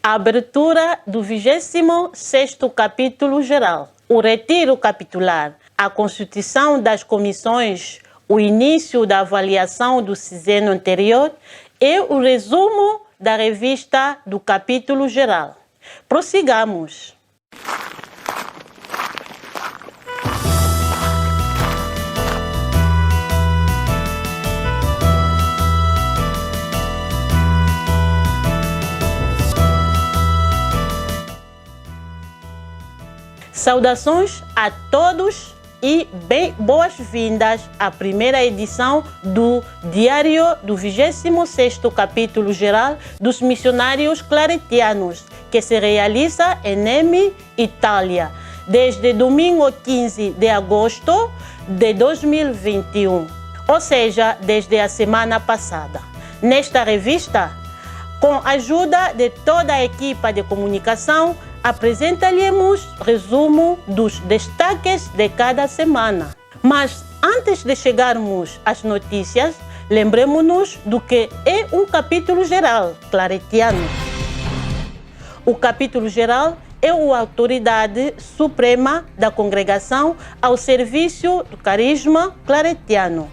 A abertura do 26º capítulo geral, o retiro capitular, a constituição das comissões, o início da avaliação do sexênio anterior e o resumo da revista do capítulo geral. Prossigamos. Saudações a todos e boas-vindas à primeira edição do Diário do 26º Capítulo Geral dos Missionários Claretianos, que se realiza em Nemi, Itália, desde domingo 15 de agosto de 2021, ou seja, desde a semana passada. Nesta revista, com a ajuda de toda a equipa de comunicação, apresenta-lhes resumo dos destaques de cada semana. Mas antes de chegarmos às notícias, lembremos-nos do que é um capítulo geral claretiano. O capítulo geral é a autoridade suprema da congregação ao serviço do carisma claretiano,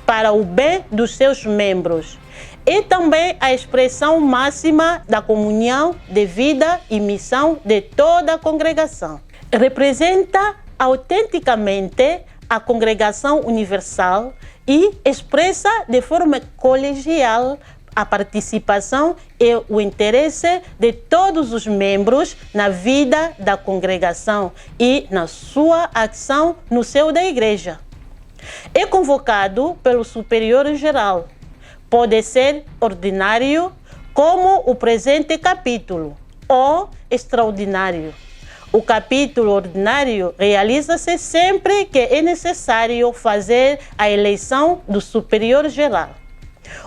para o bem dos seus membros. É também a expressão máxima da comunhão de vida e missão de toda a congregação. Representa autenticamente a congregação universal e expressa de forma colegial a participação e o interesse de todos os membros na vida da congregação e na sua ação no seio da igreja. É convocado pelo superior geral. Pode ser ordinário, como o presente capítulo, ou extraordinário. O capítulo ordinário realiza-se sempre que é necessário fazer a eleição do superior geral.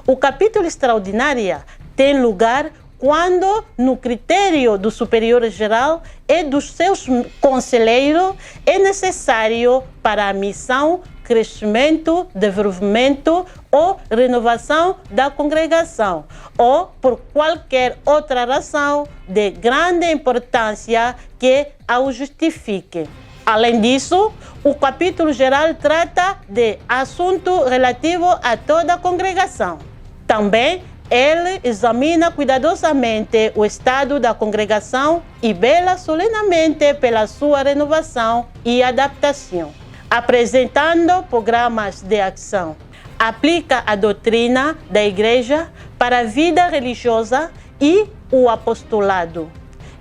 O capítulo extraordinário tem lugar quando, no critério do superior geral e dos seus conselheiros, é necessário para a missão, crescimento, desenvolvimento ou renovação da congregação, ou por qualquer outra razão de grande importância que a o justifique. Além disso, o capítulo geral trata de assunto relativo a toda a congregação. Também ele examina cuidadosamente o estado da congregação e vela solenemente pela sua renovação e adaptação, apresentando programas de ação. Aplica a doutrina da igreja para a vida religiosa e o apostolado.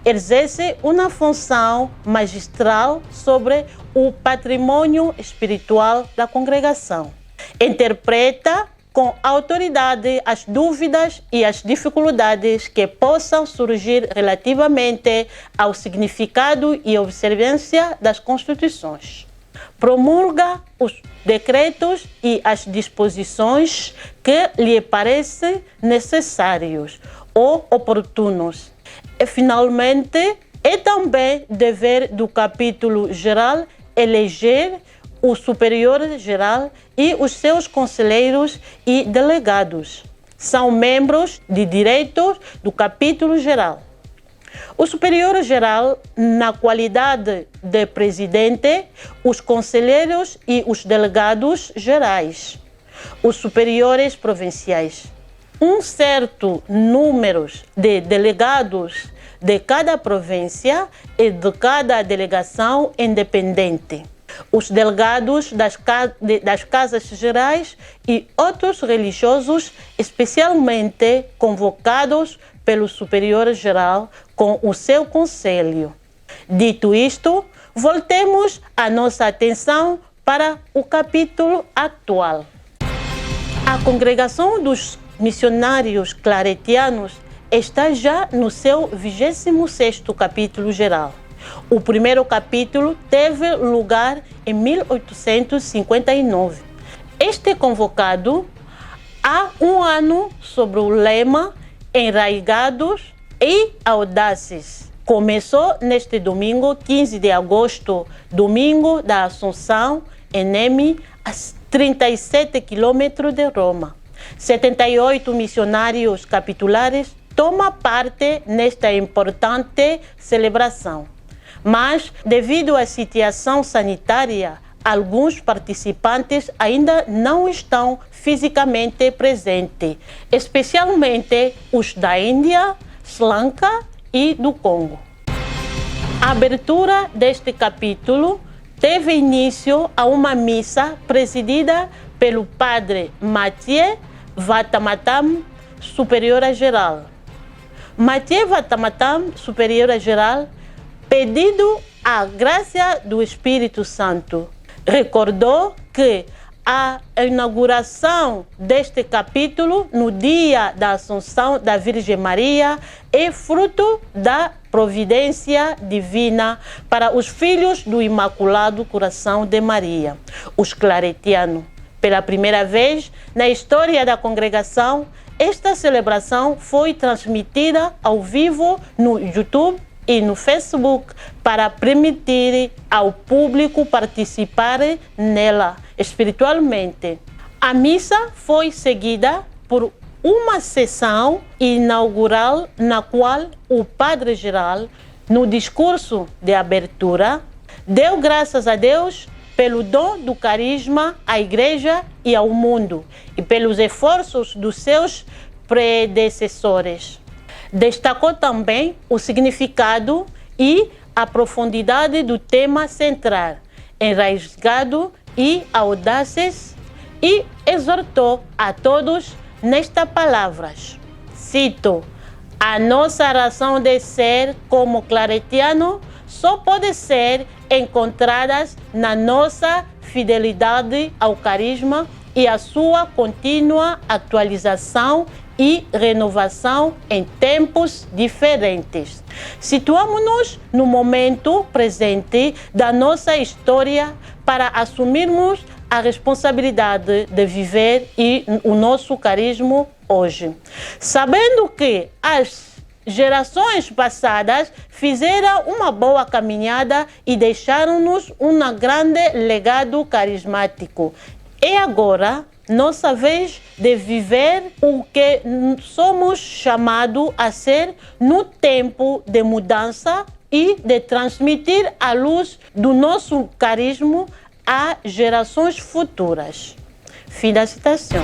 Exerce uma função magistral sobre o patrimônio espiritual da congregação. Interpreta com autoridade as dúvidas e as dificuldades que possam surgir relativamente ao significado e observância das constituições. Promulga os decretos e as disposições que lhe parecem necessários ou oportunos. E, finalmente, é também dever do capítulo geral eleger o superior geral e os seus conselheiros e delegados. São membros de direito do capítulo geral. O superior geral, na qualidade de presidente, os conselheiros e os delegados gerais, os superiores provinciais. Um certo número de delegados de cada província e de cada delegação independente. Os delegados das casas gerais e outros religiosos, especialmente convocados pelo superior geral com o seu conselho. Dito isto, voltemos a nossa atenção para o capítulo atual. A congregação dos missionários claretianos está já no seu 26º capítulo geral. O primeiro capítulo teve lugar em 1859. Este é convocado há um ano sob o lema Enraigados e Audaces. Começou neste domingo, 15 de agosto, domingo da Assunção, em Nemi, a 37 quilômetros de Roma. 78 missionários capitulares toma parte nesta importante celebração. Mas, devido à situação sanitária, alguns participantes ainda não estão fisicamente presentes, especialmente os da Índia, Sri Lanka e do Congo. A abertura deste capítulo teve início a uma missa presidida pelo padre Mathieu Vatamatam, superior-geral. Mathieu Vatamatam, superior-geral, pedindo a graça do Espírito Santo, recordou que a inauguração deste capítulo no dia da Assunção da Virgem Maria é fruto da providência divina para os filhos do Imaculado Coração de Maria, os claretianos. Pela primeira vez na história da congregação, esta celebração foi transmitida ao vivo no YouTube e no Facebook para permitir ao público participar nela espiritualmente. A missa foi seguida por uma sessão inaugural na qual o padre-geral, no discurso de abertura, deu graças a Deus pelo dom do carisma à Igreja e ao mundo e pelos esforços dos seus predecessores. Destacou também o significado e a profundidade do tema central, enraizado e audazes, e exortou a todos nestas palavras. Cito: a nossa razão de ser como claretiano só pode ser encontrada na nossa fidelidade ao carisma e a sua contínua atualização e renovação em tempos diferentes. Situamos-nos no momento presente da nossa história para assumirmos a responsabilidade de viver o nosso carisma hoje, sabendo que as gerações passadas fizeram uma boa caminhada e deixaram-nos um grande legado carismático. É agora nossa vez de viver o que somos chamados a ser no tempo de mudança e de transmitir a luz do nosso carisma a gerações futuras. Fim da citação.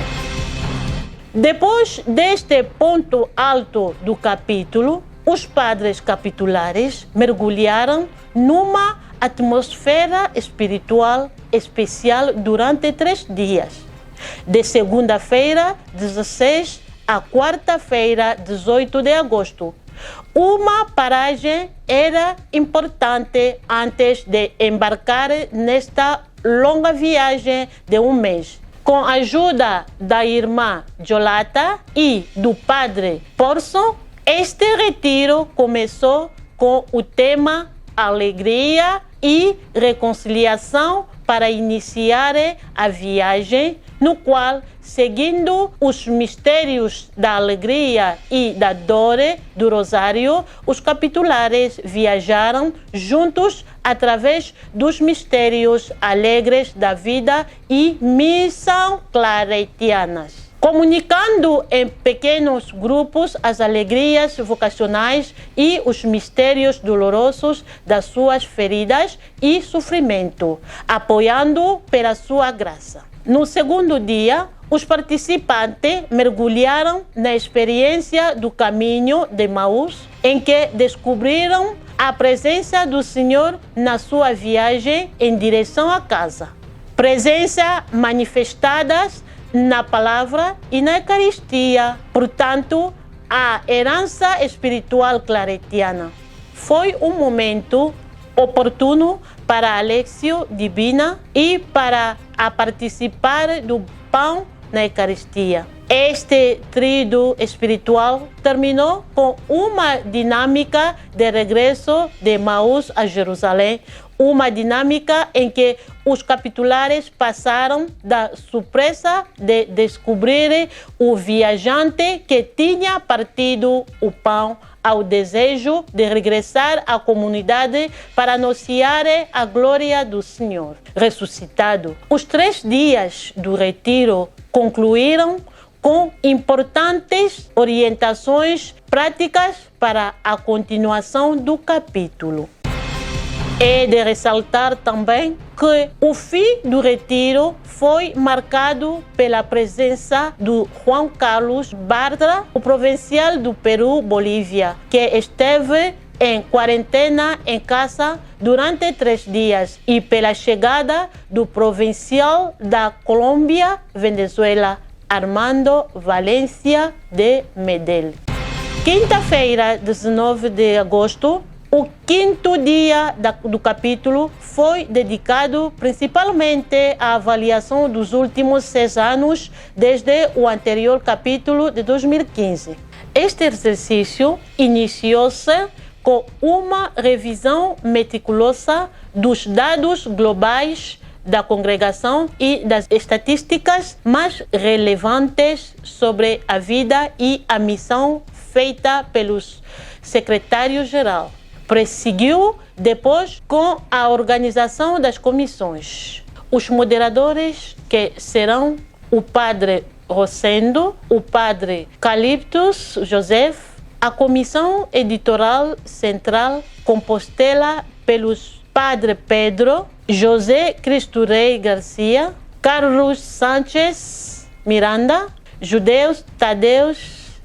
Depois deste ponto alto do capítulo, os padres capitulares mergulharam numa atmosfera espiritual especial durante 3 dias, de segunda-feira, 16, a quarta-feira, 18 de agosto. Uma paragem era importante antes de embarcar nesta longa viagem de um mês. Com a ajuda da irmã Jolata e do padre Porson, este retiro começou com o tema Alegria e Reconciliação para iniciar a viagem, no qual, seguindo os mistérios da alegria e da dor do Rosário, os capitulares viajaram juntos através dos mistérios alegres da vida e missão claretianas, comunicando em pequenos grupos as alegrias vocacionais e os mistérios dolorosos das suas feridas e sofrimento, apoiando pela sua graça. No segundo dia, os participantes mergulharam na experiência do caminho de Emaús, em que descobriram a presença do Senhor na sua viagem em direção à casa. Presença manifestada na palavra e na Eucaristia, portanto, a herança espiritual claretiana. Foi um momento oportuno para a Lectio Divina e para a participar do pão na Eucaristia. Este tríduo espiritual terminou com uma dinâmica de regresso de Emaús a Jerusalém, uma dinâmica em que os capitulares passaram da surpresa de descobrir o viajante que tinha partido o pão ao desejo de regressar à comunidade para anunciar a glória do Senhor ressuscitado. Os 3 dias do retiro concluíram com importantes orientações práticas para a continuação do capítulo. É de ressaltar também que o fim do retiro foi marcado pela presença do Juan Carlos Bartra, o provincial do Peru-Bolívia, que esteve em quarentena em casa durante 3 dias, e pela chegada do provincial da Colômbia, Venezuela, Armando Valencia de Medel. Quinta-feira, 19 de agosto, o 5º dia do capítulo foi dedicado principalmente à avaliação dos últimos 6 anos desde o anterior capítulo de 2015. Este exercício iniciou-se com uma revisão meticulosa dos dados globais da congregação e das estatísticas mais relevantes sobre a vida e a missão feita pelos secretários-geral. Prosseguiu depois com a organização das comissões. Os moderadores, que serão o padre Rosendo, o padre Caliptus Joseph, a comissão editorial central, composta pelos padre Pedro, José Cristo Rey Garcia, Carlos Sánchez Miranda, Judeus Tadeus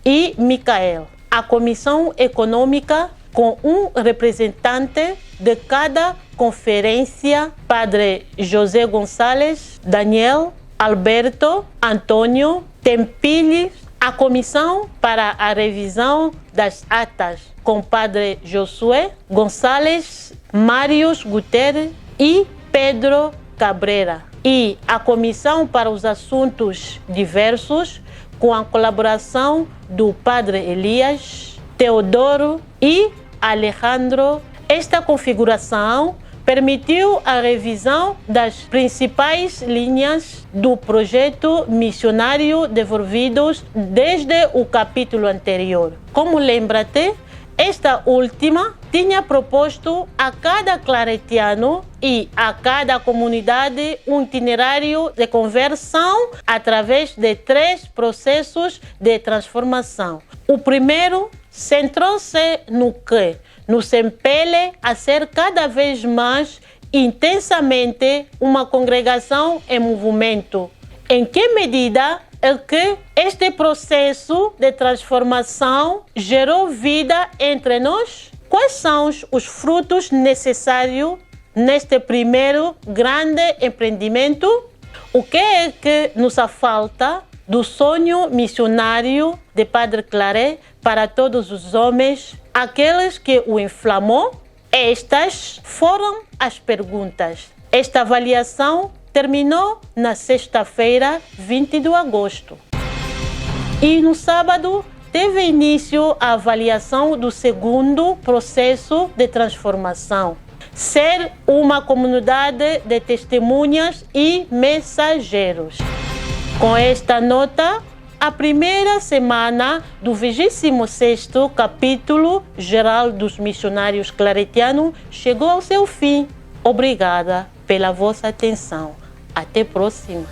e Micael. A comissão econômica, com um representante de cada conferência, padre José Gonçalves, Daniel, Alberto, Antônio, Tempili. A comissão para a revisão das atas, com padre Josué Gonçalves, Mários Guterres e Pedro Cabrera. E a comissão para os assuntos diversos, com a colaboração do padre Elias, Teodoro e Alejandro. Esta configuração permitiu a revisão das principais linhas do projeto missionário desenvolvidos desde o capítulo anterior. Como lembra-te, esta última tinha proposto a cada claretiano e a cada comunidade um itinerário de conversão através de 3 processos de transformação. O primeiro centrou-se no que nos impele a ser cada vez mais intensamente uma congregação em movimento. Em que medida é que este processo de transformação gerou vida entre nós? Quais são os frutos necessários neste primeiro grande empreendimento? O que é que nos falta do sonho missionário de Padre Claret para todos os homens, aqueles que o inflamou? Estas foram as perguntas. Esta avaliação terminou na sexta-feira, 20 de agosto. E no sábado teve início a avaliação do segundo processo de transformação: ser uma comunidade de testemunhas e mensageiros. Com esta nota, a primeira semana do 26º capítulo geral dos missionários claretianos chegou ao seu fim. Obrigada pela vossa atenção. Até a próxima.